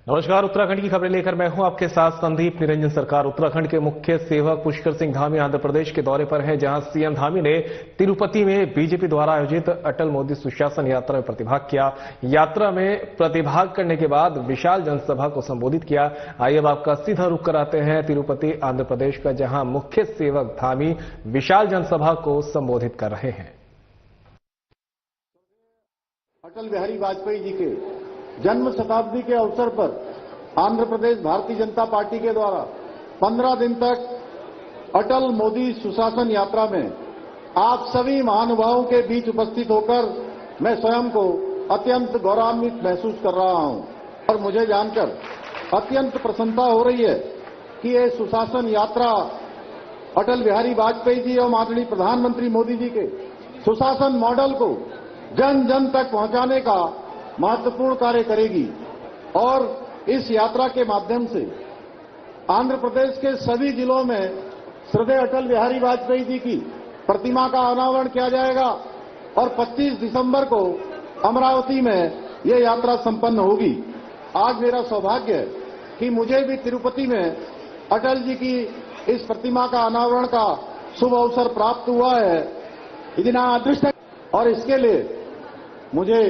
नमस्कार। उत्तराखंड की खबरें लेकर मैं हूं आपके साथ संदीप निरंजन सरकार। उत्तराखंड के मुख्य सेवक पुष्कर सिंह धामी आंध्र प्रदेश के दौरे पर हैं, जहां सीएम धामी ने तिरुपति में बीजेपी द्वारा आयोजित अटल मोदी सुशासन यात्रा में प्रतिभाग किया। यात्रा में प्रतिभाग करने के बाद विशाल जनसभा को संबोधित किया। आइए अब आपका सीधा रुख कराते हैं तिरुपति आंध्र प्रदेश का, जहां मुख्य सेवक धामी विशाल जनसभा को संबोधित कर रहे हैं। अटल बिहारी वाजपेयी जी के जन्म शताब्दी के अवसर पर आंध्र प्रदेश भारतीय जनता पार्टी के द्वारा 15 दिन तक अटल मोदी सुशासन यात्रा में आप सभी महानुभावों के बीच उपस्थित होकर मैं स्वयं को अत्यंत गौरवान्वित महसूस कर रहा हूं और मुझे जानकर अत्यंत प्रसन्नता हो रही है कि ये सुशासन यात्रा अटल बिहारी वाजपेयी जी एवं आदरणीय प्रधानमंत्री मोदी जी के सुशासन मॉडल को जन जन तक पहुंचाने का महत्वपूर्ण कार्य करेगी और इस यात्रा के माध्यम से आंध्र प्रदेश के सभी जिलों में श्रद्धेय अटल बिहारी वाजपेयी जी की प्रतिमा का अनावरण किया जाएगा और 25 दिसंबर को अमरावती में यह यात्रा संपन्न होगी। आज मेरा सौभाग्य है कि मुझे भी तिरुपति में अटल जी की इस प्रतिमा का अनावरण का शुभ अवसर प्राप्त हुआ है। इतना अदृष्ट और इसके लिए मुझे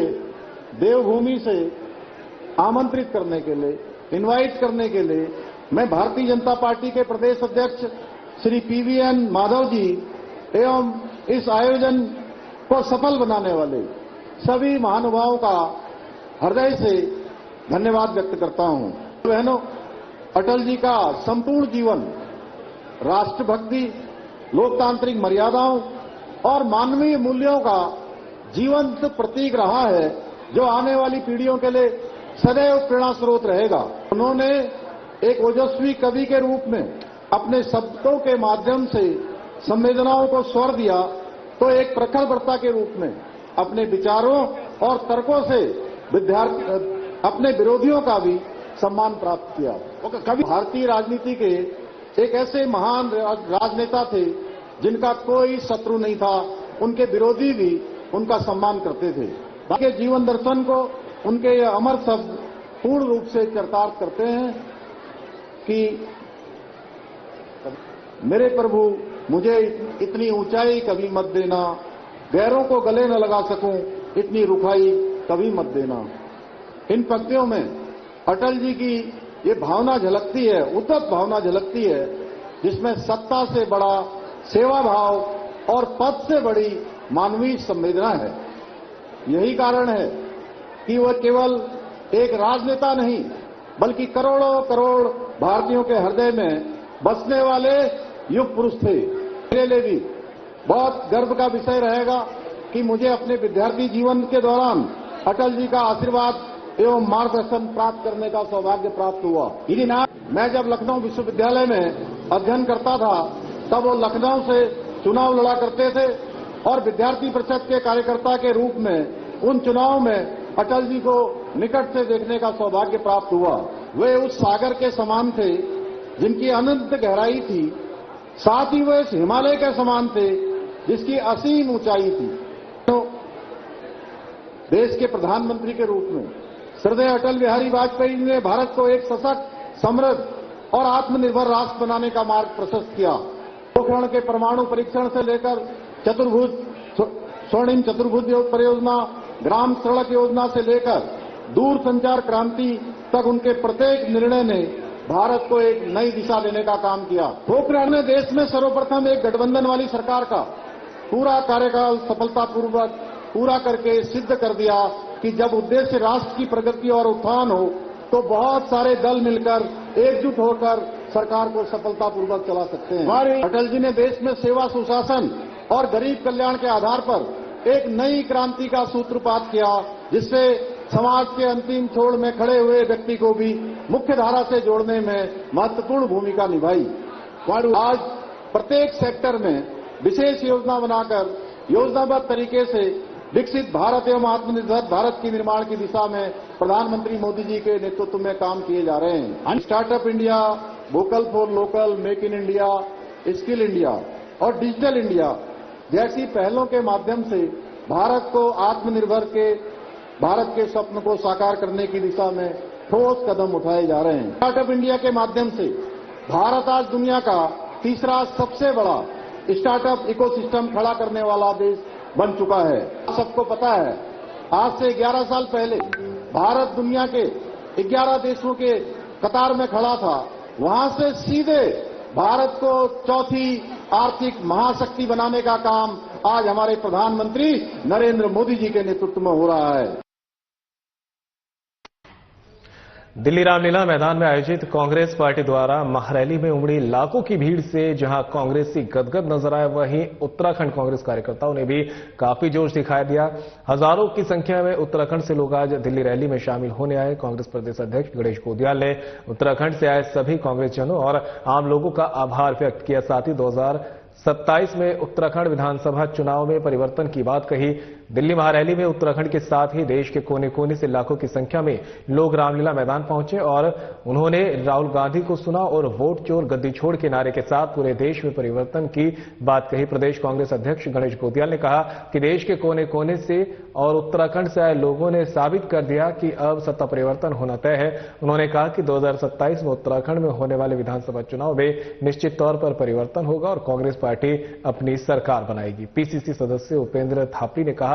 देवभूमि से आमंत्रित करने के लिए, इनवाइट करने के लिए मैं भारतीय जनता पार्टी के प्रदेश अध्यक्ष श्री पीवीएन माधव जी एवं इस आयोजन को सफल बनाने वाले सभी महानुभावों का हृदय से धन्यवाद व्यक्त करता हूं। बहनों, अटल जी का संपूर्ण जीवन राष्ट्रभक्ति, लोकतांत्रिक मर्यादाओं और मानवीय मूल्यों का जीवंत प्रतीक रहा है, जो आने वाली पीढ़ियों के लिए सदैव प्रेरणा स्रोत रहेगा। उन्होंने एक ओजस्वी कवि के रूप में अपने शब्दों के माध्यम से संवेदनाओं को स्वर दिया, तो एक प्रखर वक्ता के रूप में अपने विचारों और तर्कों से अपने विरोधियों का भी सम्मान प्राप्त किया। कवि भारतीय राजनीति के एक ऐसे महान राजनेता थे जिनका कोई शत्रु नहीं था, उनके विरोधी भी उनका सम्मान करते थे। उनके जीवन दर्शन को उनके ये अमर शब्द पूर्ण रूप से चरितार्थ करते हैं कि मेरे प्रभु मुझे इतनी ऊंचाई कभी मत देना, गैरों को गले न लगा सकूं इतनी रुखाई कभी मत देना। इन पंक्तियों में अटल जी की ये भावना झलकती है, उद्धत भावना झलकती है, जिसमें सत्ता से बड़ा सेवा भाव और पद से बड़ी मानवीय संवेदना है। यही कारण है कि वह केवल एक राजनेता नहीं, बल्कि करोड़ों करोड़ भारतीयों के हृदय में बसने वाले युग पुरुष थे। मेरे लिए भी बहुत गर्व का विषय रहेगा कि मुझे अपने विद्यार्थी जीवन के दौरान अटल जी का आशीर्वाद एवं मार्गदर्शन प्राप्त करने का सौभाग्य प्राप्त हुआ। इसी नाम मैं जब लखनऊ विश्वविद्यालय में अध्ययन करता था, तब वो लखनऊ से चुनाव लड़ा करते थे और विद्यार्थी परिषद के कार्यकर्ता के रूप में उन चुनाव में अटल जी को निकट से देखने का सौभाग्य प्राप्त हुआ। वे उस सागर के समान थे जिनकी अनंत गहराई थी, साथ ही वे इस हिमालय के समान थे जिसकी असीम ऊंचाई थी। तो देश के प्रधानमंत्री के रूप में श्रद्धेय अटल बिहारी वाजपेयी ने भारत को एक सशक्त, समृद्ध और आत्मनिर्भर राष्ट्र बनाने का मार्ग प्रशस्त किया। पोखरण के परमाणु परीक्षण से लेकर स्वर्णिम चतुर्भुज परियोजना, ग्राम सड़क योजना से लेकर दूर संचार क्रांति तक उनके प्रत्येक निर्णय ने भारत को एक नई दिशा देने का काम किया। पोखरण ने देश में सर्वप्रथम एक गठबंधन वाली सरकार का पूरा कार्यकाल सफलतापूर्वक पूरा करके सिद्ध कर दिया कि जब उद्देश्य राष्ट्र की प्रगति और उत्थान हो, तो बहुत सारे दल मिलकर एकजुट होकर सरकार को सफलतापूर्वक चला सकते हैं। अटल जी ने देश में सेवा, सुशासन और गरीब कल्याण के आधार पर एक नई क्रांति का सूत्रपात किया, जिससे समाज के अंतिम छोर में खड़े हुए व्यक्ति को भी मुख्य धारा से जोड़ने में महत्वपूर्ण भूमिका निभाई। आज प्रत्येक सेक्टर में विशेष योजना बनाकर योजनाबद्ध तरीके से विकसित भारत एवं आत्मनिर्भर भारत की निर्माण की दिशा में प्रधानमंत्री मोदी जी के नेतृत्व में काम किए जा रहे हैं। Startup India, vocal for local, make in India, skill India और डिजिटल इंडिया जैसी पहलों के माध्यम से भारत को आत्मनिर्भर के भारत के स्वप्न को साकार करने की दिशा में ठोस कदम उठाए जा रहे हैं। स्टार्टअप इंडिया के माध्यम से भारत आज दुनिया का तीसरा सबसे बड़ा स्टार्टअप इकोसिस्टम खड़ा करने वाला देश बन चुका है। सबको पता है, आज से 11 साल पहले भारत दुनिया के 11 देशों के कतार में खड़ा था। वहां से सीधे भारत को चौथी आर्थिक महाशक्ति बनाने का काम आज हमारे प्रधानमंत्री नरेंद्र मोदी जी के नेतृत्व में हो रहा है। दिल्ली रामलीला मैदान में आयोजित कांग्रेस पार्टी द्वारा महारैली में उमड़ी लाखों की भीड़ से जहां कांग्रेसी गदगद नजर आए, वहीं उत्तराखंड कांग्रेस कार्यकर्ताओं ने भी काफी जोश दिखाई दिया। हजारों की संख्या में उत्तराखंड से लोग आज दिल्ली रैली में शामिल होने आए। कांग्रेस प्रदेश अध्यक्ष गणेश गोदियाल ने उत्तराखंड से आए सभी कांग्रेसजनों और आम लोगों का आभार व्यक्त किया। साथ ही 2027 में उत्तराखंड विधानसभा चुनाव में परिवर्तन की बात कही। दिल्ली महारैली में उत्तराखंड के साथ ही देश के कोने कोने से लाखों की संख्या में लोग रामलीला मैदान पहुंचे और उन्होंने राहुल गांधी को सुना और वोट चोर गद्दी छोड़ के नारे के साथ पूरे देश में परिवर्तन की बात कही। प्रदेश कांग्रेस अध्यक्ष गणेश गोदियाल ने कहा कि देश के कोने कोने से और उत्तराखंड से आए लोगों ने साबित कर दिया कि अब सत्ता परिवर्तन होना तय है। उन्होंने कहा कि 2027 में उत्तराखंड में होने वाले विधानसभा चुनाव में निश्चित तौर पर परिवर्तन होगा और कांग्रेस पार्टी अपनी सरकार बनाएगी। पीसीसी सदस्य उपेंद्र थापड़ी ने कहा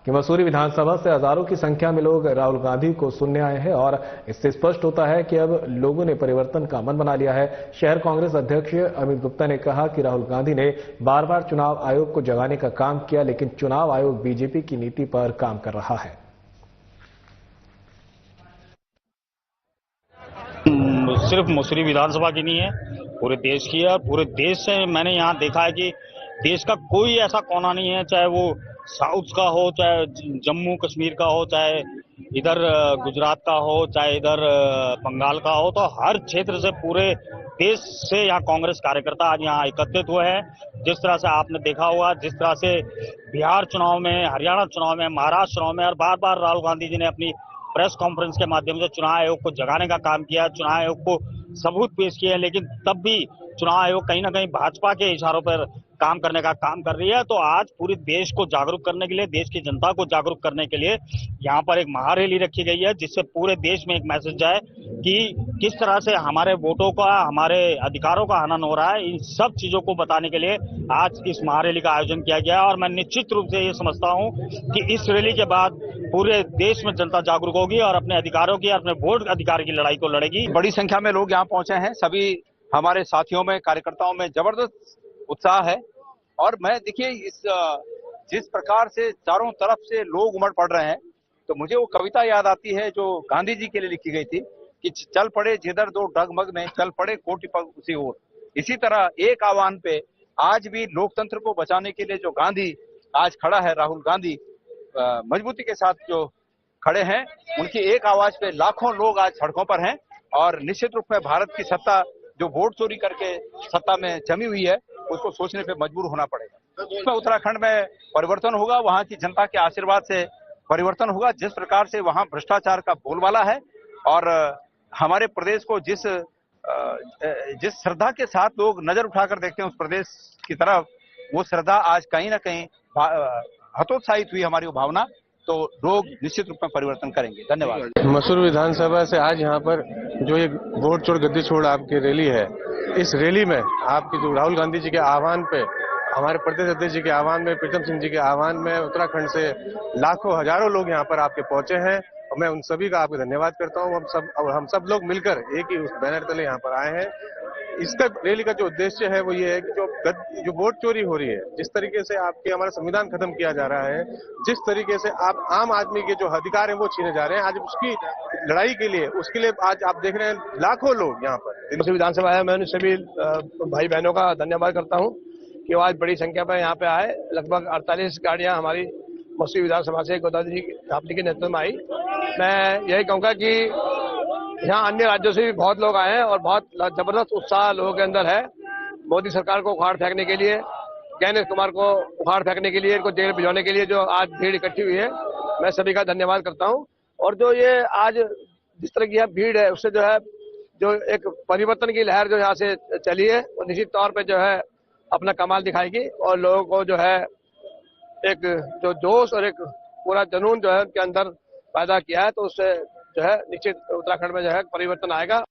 कि मसूरी विधानसभा से हजारों की संख्या में लोग राहुल गांधी को सुनने आए हैं और इससे स्पष्ट होता है कि अब लोगों ने परिवर्तन का मन बना लिया है। शहर कांग्रेस अध्यक्ष अमित गुप्ता ने कहा कि राहुल गांधी ने बार बार चुनाव आयोग को जगाने का काम किया, लेकिन चुनाव आयोग बीजेपी की नीति पर काम कर रहा है। सिर्फ मसूरी विधानसभा की नहीं है, पूरे देश की है। पूरे देश से मैंने यहाँ देखा है कि देश का कोई ऐसा कोना नहीं है, चाहे वो साउथ का हो, चाहे जम्मू कश्मीर का हो, चाहे इधर गुजरात का हो, चाहे इधर बंगाल का हो, तो हर क्षेत्र से पूरे देश से यहाँ कांग्रेस कार्यकर्ता आज यहाँ एकत्रित हुए हैं। जिस तरह से आपने देखा होगा, जिस तरह से बिहार चुनाव में, हरियाणा चुनाव में, महाराष्ट्र चुनाव में और बार बार राहुल गांधी जी ने अपनी प्रेस कॉन्फ्रेंस के माध्यम से चुनाव आयोग को जगाने का काम किया, चुनाव आयोग को सबूत पेश किए, लेकिन तब भी चुनाव आयोग कहीं ना कहीं भाजपा के इशारों पर काम करने का काम कर रही है। तो आज पूरे देश को जागरूक करने के लिए, देश की जनता को जागरूक करने के लिए यहाँ पर एक महारैली रखी गई है, जिससे पूरे देश में एक मैसेज जाए कि किस तरह से हमारे वोटों का, हमारे अधिकारों का हनन हो रहा है। इन सब चीजों को बताने के लिए आज इस महारैली का आयोजन किया गया और मैं निश्चित रूप से ये समझता हूँ कि इस रैली के बाद पूरे देश में जनता जागरूक होगी और अपने अधिकारों की, अपने वोट अधिकार की लड़ाई को लड़ेगी। बड़ी संख्या में लोग यहाँ पहुंचे हैं। सभी हमारे साथियों में, कार्यकर्ताओं में जबरदस्त उत्साह है और मैं देखिए जिस प्रकार से चारों तरफ से लोग उमड़ पड़ रहे हैं, तो मुझे वो कविता याद आती है जो गांधी जी के लिए लिखी गई थी कि चल पड़े जिधर दो डगमग में, चल पड़े कोटि पग उसी ओर। इसी तरह एक आह्वान पे आज भी लोकतंत्र को बचाने के लिए जो गांधी आज खड़ा है, राहुल गांधी मजबूती के साथ जो खड़े हैं, उनकी एक आवाज पे लाखों लोग आज सड़कों पर हैं और निश्चित रूप में भारत की सत्ता जो वोट चोरी करके सत्ता में जमी हुई है, उसको सोचने पे मजबूर होना पड़ेगा। उसमें उत्तराखंड में परिवर्तन होगा, वहां की जनता के आशीर्वाद से परिवर्तन होगा। जिस प्रकार से वहां भ्रष्टाचार का बोलबाला है और हमारे प्रदेश को जिस श्रद्धा के साथ लोग नजर उठाकर देखते हैं उस प्रदेश की तरफ, वो श्रद्धा आज कहीं ना कहीं हतोत्साहित हुई हमारी वो भावना, तो लोग निश्चित रूप में परिवर्तन करेंगे। धन्यवाद। मसूरी विधानसभा से आज यहाँ पर जो एक वोट चोर गद्दी छोड़ आपकी रैली है, इस रैली में आपकी जो राहुल गांधी जी के आह्वान पे, हमारे प्रदेश अध्यक्ष जी के आह्वान में, प्रीतम सिंह जी के आह्वान में उत्तराखंड से लाखों हजारों लोग यहाँ पर आपके पहुंचे हैं और मैं उन सभी का आपको धन्यवाद करता हूँ। हम सब लोग मिलकर एक ही उस बैनर तले यहाँ पर आए हैं। इसका रैली का जो उद्देश्य है वो ये है कि जो वोट चोरी हो रही है, जिस तरीके से आपके हमारा संविधान खत्म किया जा रहा है, जिस तरीके से आप आम आदमी के जो अधिकार है वो छीने जा रहे हैं, आज उसकी लड़ाई के लिए, उसके लिए आज आप देख रहे हैं लाखों लोग यहाँ पर। मसूरी विधानसभा है, मैं उन सभी भाई बहनों का धन्यवाद करता हूँ कि वो आज बड़ी संख्या में यहाँ पे आए। लगभग 48 गाड़ियाँ हमारी मसूरी विधानसभा से गोदावरी जी के नेतृत्व में आई। मैं यही कहूँगा कि यहाँ अन्य राज्यों से भी बहुत लोग आए हैं और बहुत जबरदस्त उत्साह लोगों के अंदर है। मोदी सरकार को उखाड़ फेंकने के लिए, गणेश कुमार को उखाड़ फेंकने के लिए, इनको जेल भिजवाने के लिए जो आज भीड़ इकट्ठी हुई है, मैं सभी का धन्यवाद करता हूँ। और जो ये आज जिस तरह की भीड़ है, उससे जो एक परिवर्तन की लहर जो यहाँ से चली है, वो निश्चित तौर पर जो है अपना कमाल दिखाएगी और लोगों को जो है एक जो जोश और एक पूरा जुनून जो है उनके अंदर पैदा किया है, तो उससे जो है निश्चित उत्तराखंड में जो है परिवर्तन आएगा।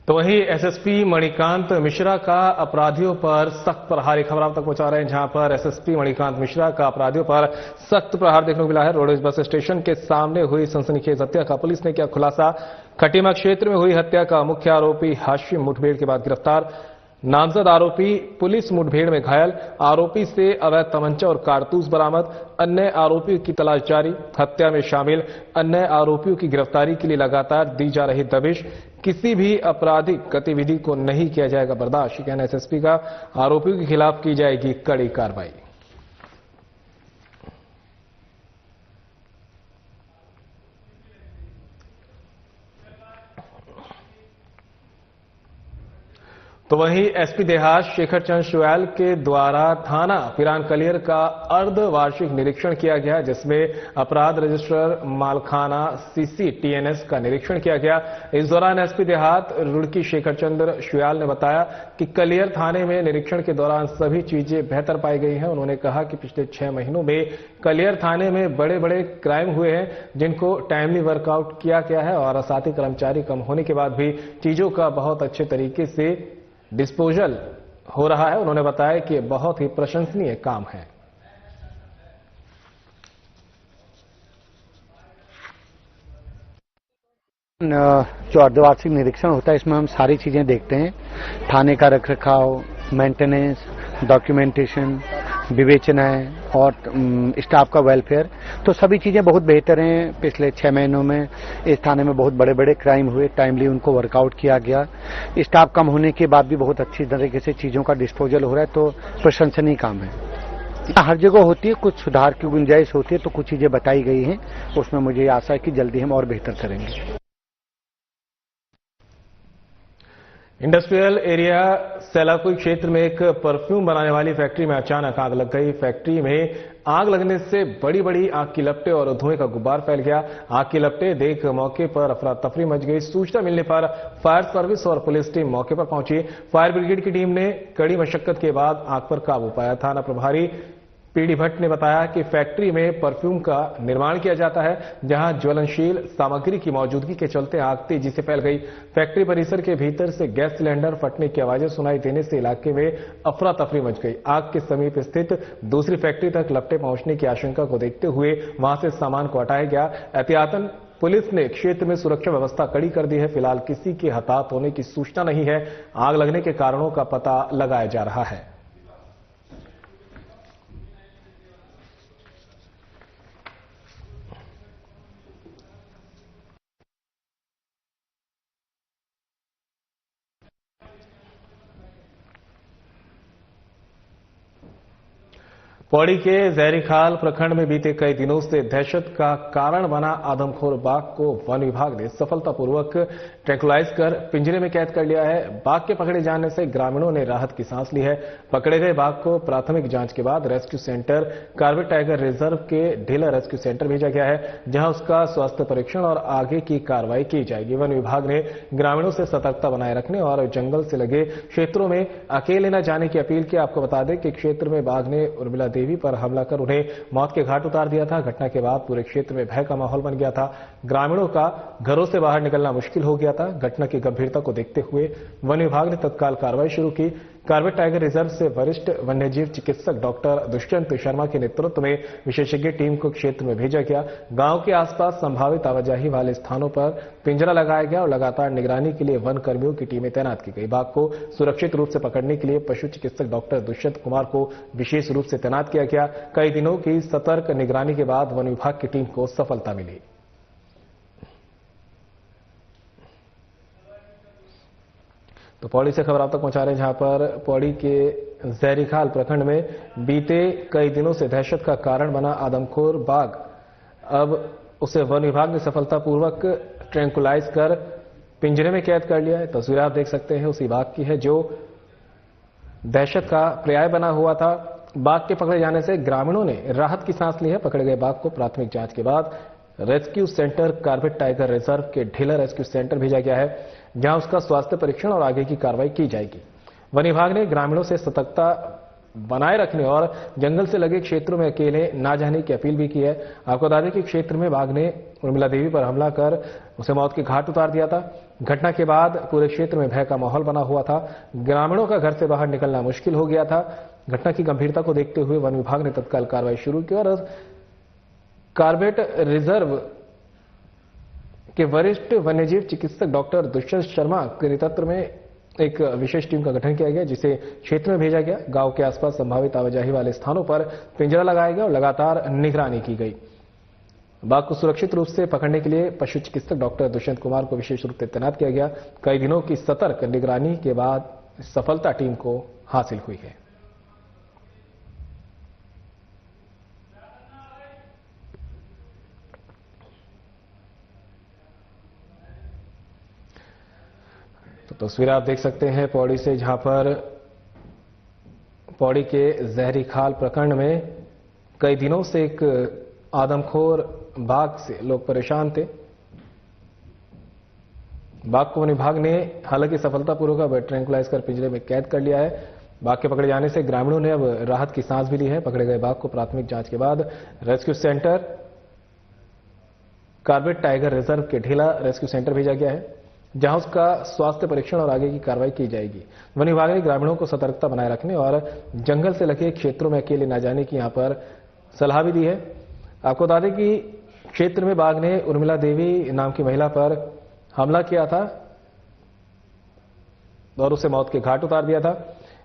तो वहीं एसएसपी मणिकांत मिश्रा का अपराधियों पर सख्त प्रहार, खबर आप तक पहुंचा रहे हैं, जहां पर एसएसपी मणिकांत मिश्रा का अपराधियों पर सख्त प्रहार देखने को मिला है। रोडवेज बस स्टेशन के सामने हुई सनसनीखेज हत्या का पुलिस ने किया खुलासा। खटीमा क्षेत्र में हुई हत्या का मुख्य आरोपी हाशिम मुठभेड़ के बाद गिरफ्तार। नामजद आरोपी पुलिस मुठभेड़ में घायल। आरोपी से अवैध तमंचा और कारतूस बरामद। अन्य आरोपियों की तलाश जारी। हत्या में शामिल अन्य आरोपियों की गिरफ्तारी के लिए लगातार दी जा रही दबिश। किसी भी आपराधिक गतिविधि को नहीं किया जाएगा बर्दाश्त, कहना एसएसपी का। आरोपियों के खिलाफ की जाएगी कड़ी कार्रवाई। तो वहीं एसपी देहात शेखर चंद शुयाल के द्वारा थाना पिरान कलियर का अर्धवार्षिक निरीक्षण किया गया, जिसमें अपराध रजिस्टर, मालखाना, सीसीटीएनएस का निरीक्षण किया गया। इस दौरान एसपी देहात रुड़की शेखर चंद्र शुयाल ने बताया कि कलियर थाने में निरीक्षण के दौरान सभी चीजें बेहतर पाई गई हैं। उन्होंने कहा कि पिछले 6 महीनों में कलियर थाने में बड़े बड़े क्राइम हुए हैं, जिनको टाइमली वर्कआउट किया गया है और साथी कर्मचारी कम होने के बाद भी चीजों का बहुत अच्छे तरीके से डिस्पोजल हो रहा है। उन्होंने बताया कि बहुत ही प्रशंसनीय काम है। जो अर्धवार्षिक निरीक्षण होता है, इसमें हम सारी चीजें देखते हैं। थाने का रखरखाव, मेंटेनेंस, डॉक्यूमेंटेशन, विवेचनाएं और स्टाफ का वेलफेयर, तो सभी चीजें बहुत बेहतर हैं। पिछले 6 महीनों में इस थाने में बहुत बड़े बड़े क्राइम हुए, टाइमली उनको वर्कआउट किया गया। स्टाफ कम होने के बाद भी बहुत अच्छी तरीके से चीजों का डिस्पोजल हो रहा है, तो प्रशंसनीय काम है। हर जगह होती है, कुछ सुधार की गुंजाइश होती है, तो कुछ चीजें बताई गई हैं, उसमें मुझे आशा है कि जल्दी हम और बेहतर करेंगे। इंडस्ट्रियल एरिया सेलाकुई क्षेत्र में एक परफ्यूम बनाने वाली फैक्ट्री में अचानक आग लग गई। फैक्ट्री में आग लगने से बड़ी बड़ी आग की लपटें और धुएं का गुब्बार फैल गया। आग की लपटें देख मौके पर अफरा तफरी मच गई। सूचना मिलने पर फायर सर्विस और पुलिस टीम मौके पर पहुंची। फायर ब्रिगेड की टीम ने कड़ी मशक्कत के बाद आग पर काबू पाया। थाना प्रभारी पीडी भट्ट ने बताया कि फैक्ट्री में परफ्यूम का निर्माण किया जाता है, जहां ज्वलनशील सामग्री की मौजूदगी के चलते आग तेजी से फैल गई। फैक्ट्री परिसर के भीतर से गैस सिलेंडर फटने की आवाजें सुनाई देने से इलाके में अफरा तफरी मच गई। आग के समीप स्थित दूसरी फैक्ट्री तक लपटें पहुंचने की आशंका को देखते हुए वहां से सामान को हटाया गया। एहतियातन पुलिस ने क्षेत्र में सुरक्षा व्यवस्था कड़ी कर दी है। फिलहाल किसी के हताहत होने की सूचना नहीं है। आग लगने के कारणों का पता लगाया जा रहा है। पौड़ी के जहरीखाल प्रखंड में बीते कई दिनों से दहशत का कारण बना आदमखोर बाघ को वन विभाग ने सफलतापूर्वक ट्रैंकुलाइज कर पिंजरे में कैद कर लिया है। बाघ के पकड़े जाने से ग्रामीणों ने राहत की सांस ली है। पकड़े गए बाघ को प्राथमिक जांच के बाद rescue centre Corbett tiger reserve के ढेला रेस्क्यू सेंटर भेजा गया है, जहां उसका स्वास्थ्य परीक्षण और आगे की कार्रवाई की जाएगी। वन विभाग ने ग्रामीणों से सतर्कता बनाए रखने और जंगल से लगे क्षेत्रों में अकेले न जाने की अपील की। आपको बता दें कि क्षेत्र में बाघ ने उर्मिला देवी पर हमला कर उन्हें मौत के घाट उतार दिया था। घटना के बाद पूरे क्षेत्र में भय का माहौल बन गया था। ग्रामीणों का घरों से बाहर निकलना मुश्किल हो गया था। घटना की गंभीरता को देखते हुए वन विभाग ने तत्काल कार्रवाई शुरू की। कार्बेट टाइगर रिजर्व से वरिष्ठ वन्यजीव चिकित्सक डॉक्टर दुष्यंत शर्मा के नेतृत्व में विशेषज्ञ टीम को क्षेत्र में भेजा गया। गांव के आसपास संभावित आवाजाही वाले स्थानों पर पिंजरा लगाया गया और लगातार निगरानी के लिए वन कर्मियों की टीमें तैनात की गई। बाघ को सुरक्षित रूप से पकड़ने के लिए पशु चिकित्सक डॉक्टर दुष्यंत कुमार को विशेष रूप से तैनात किया गया। कई दिनों की सतर्क निगरानी के बाद वन विभाग की टीम को सफलता मिली। तो पौड़ी से खबर आप तक पहुंचा रहे हैं, जहां पर पौड़ी के जहरीखाल प्रखंड में बीते कई दिनों से दहशत का कारण बना आदमखोर बाघ, अब उसे वन विभाग ने सफलतापूर्वक ट्रैंकुलाइज कर पिंजरे में कैद कर लिया है। तस्वीर आप देख सकते हैं उसी बाघ की है जो दहशत का पर्याय बना हुआ था। बाघ के पकड़े जाने से ग्रामीणों ने राहत की सांस ली है। पकड़े गए बाघ को प्राथमिक जांच के बाद rescue centre Corbett tiger reserve के ढेला रेस्क्यू सेंटर भेजा गया है, जहां उसका स्वास्थ्य परीक्षण और आगे की कार्रवाई की जाएगी। वन विभाग ने ग्रामीणों से सतर्कता बनाए रखने और जंगल से लगे क्षेत्रों में अकेले ना जाने की अपील भी की है। आपको बता दें कि क्षेत्र में बाघ ने उर्मिला देवी पर हमला कर उसे मौत के घाट उतार दिया था। घटना के बाद पूरे क्षेत्र में भय का माहौल बना हुआ था। ग्रामीणों का घर से बाहर निकलना मुश्किल हो गया था। घटना की गंभीरता को देखते हुए वन विभाग ने तत्काल कार्रवाई शुरू की और कार्बेट रिजर्व के वरिष्ठ वन्यजीव चिकित्सक डॉक्टर दुष्यंत शर्मा के नेतृत्व में एक विशेष टीम का गठन किया गया, जिसे क्षेत्र में भेजा गया। गांव के आसपास संभावित आवाजाही वाले स्थानों पर पिंजरा लगाया गया और लगातार निगरानी की गई। बाघ को सुरक्षित रूप से पकड़ने के लिए पशु चिकित्सक डॉक्टर दुष्यंत कुमार को विशेष रूप से तैनात किया गया। कई दिनों की सतर्क निगरानी के बाद सफलता टीम को हासिल हुई है। तो तस्वीर आप देख सकते हैं पौड़ी से, जहां पर पौड़ी के जहरी खाल प्रखंड में कई दिनों से एक आदमखोर बाघ से लोग परेशान थे। बाघ को वन विभाग ने हालांकि सफलतापूर्वक ट्रैंकुलाइज कर पिंजरे में कैद कर लिया है। बाघ के पकड़े जाने से ग्रामीणों ने अब राहत की सांस भी ली है। पकड़े गए बाघ को प्राथमिक जांच के बाद rescue centre Corbett tiger reserve के ढेला रेस्क्यू सेंटर भेजा गया है, जहां उसका स्वास्थ्य परीक्षण और आगे की कार्रवाई की जाएगी। वन विभाग ने ग्रामीणों को सतर्कता बनाए रखने और जंगल से लगे क्षेत्रों में अकेले न जाने की यहां पर सलाह भी दी है। आपको बता दें कि क्षेत्र में बाघ ने उर्मिला देवी नाम की महिला पर हमला किया था और उसे मौत के घाट उतार दिया था।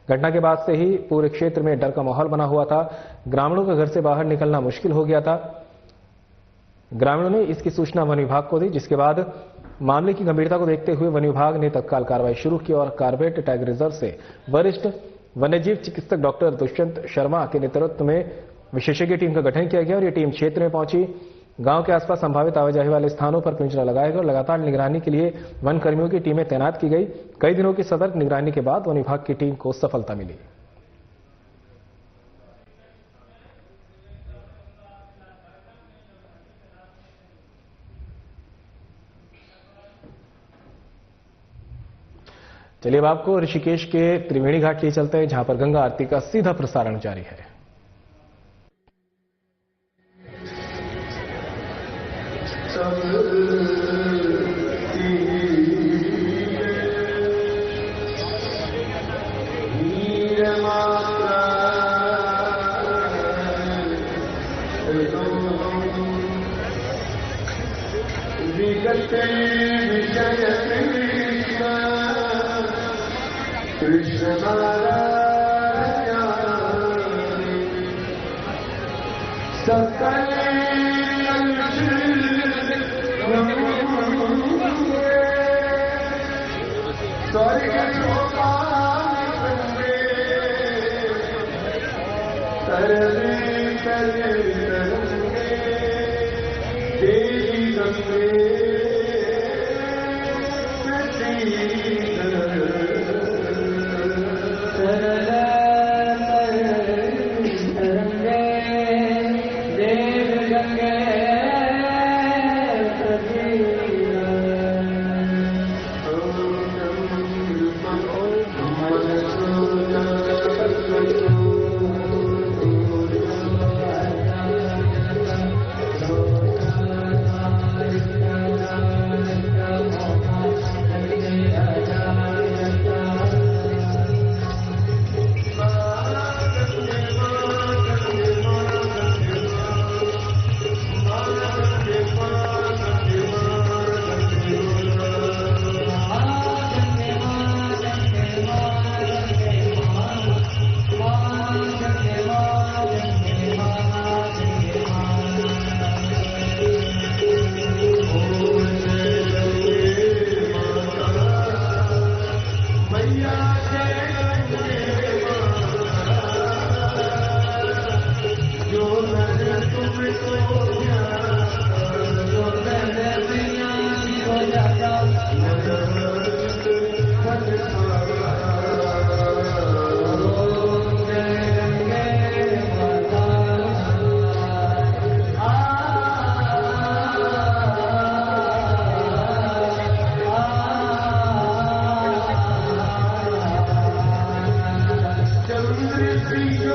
घटना के बाद से ही पूरे क्षेत्र में डर का माहौल बना हुआ था। ग्रामीणों का घर से बाहर निकलना मुश्किल हो गया था। ग्रामीणों ने इसकी सूचना वन विभाग को दी, जिसके बाद मामले की गंभीरता को देखते हुए वन विभाग ने तत्काल कार्रवाई शुरू की और कार्बेट टाइगर रिजर्व से वरिष्ठ वन्यजीव चिकित्सक डॉक्टर दुष्यंत शर्मा के नेतृत्व में विशेषज्ञ टीम का गठन किया गया और ये टीम क्षेत्र में पहुंची। गांव के आसपास संभावित आवाजाही वाले स्थानों पर पिंजरा लगाया गया और लगातार निगरानी के लिए वन कर्मियों की टीमें तैनात की गई। कई दिनों की सतर्क निगरानी के बाद वन विभाग की टीम को सफलता मिली। चलिए अब आपको ऋषिकेश के त्रिवेणी घाट लिए चलते हैं, जहां पर गंगा आरती का सीधा प्रसारण जारी है। कृष्ण सकल स्वर्ग देवी गंगे Thank you.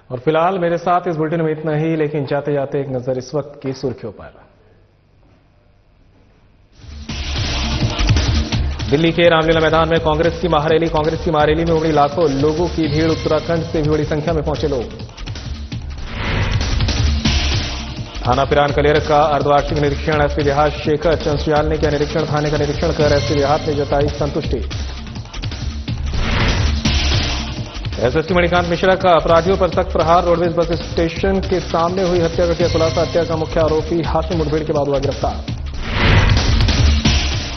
और फिलहाल मेरे साथ इस बुलेटिन में इतना ही, लेकिन जाते जाते एक नजर इस वक्त की सुर्खियों पर। दिल्ली के रामलीला मैदान में कांग्रेस की महारैली में उमड़ी लाखों लोगों की भीड़। उत्तराखंड से भी बड़ी संख्या में पहुंचे लोग। थाना पिरान कलेर का अर्धवार्षिक निरीक्षण एसपी देहात शेखर चंद्रयाल ने किया निरीक्षण। थाने का निरीक्षण कर एसपी देहात ने जताई संतुष्टि। एसएसपी मणिकांत मिश्रा का अपराधियों पर सख्त प्रहार। रोडवेज बस स्टेशन के सामने हुई हत्या का किया खुलासा। हत्या का मुख्य आरोपी हाथी मुठभेड़ के बाद हुआ गिरफ्तार।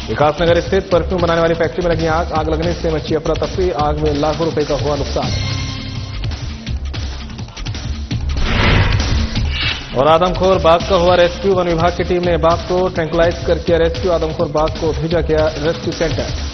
विकासनगर स्थित परफ्यूम बनाने वाली फैक्ट्री में लगी आग। आग लगने से मची अफरा तफरी। आग में लाखों रुपए का हुआ नुकसान। और आदमखोर बाघ का हुआ रेस्क्यू। वन विभाग की टीम ने बाघ को ट्रैंकुलाइज कर किया रेस्क्यू। आदमखोर बाघ को भेजा गया रेस्क्यू सेंटर।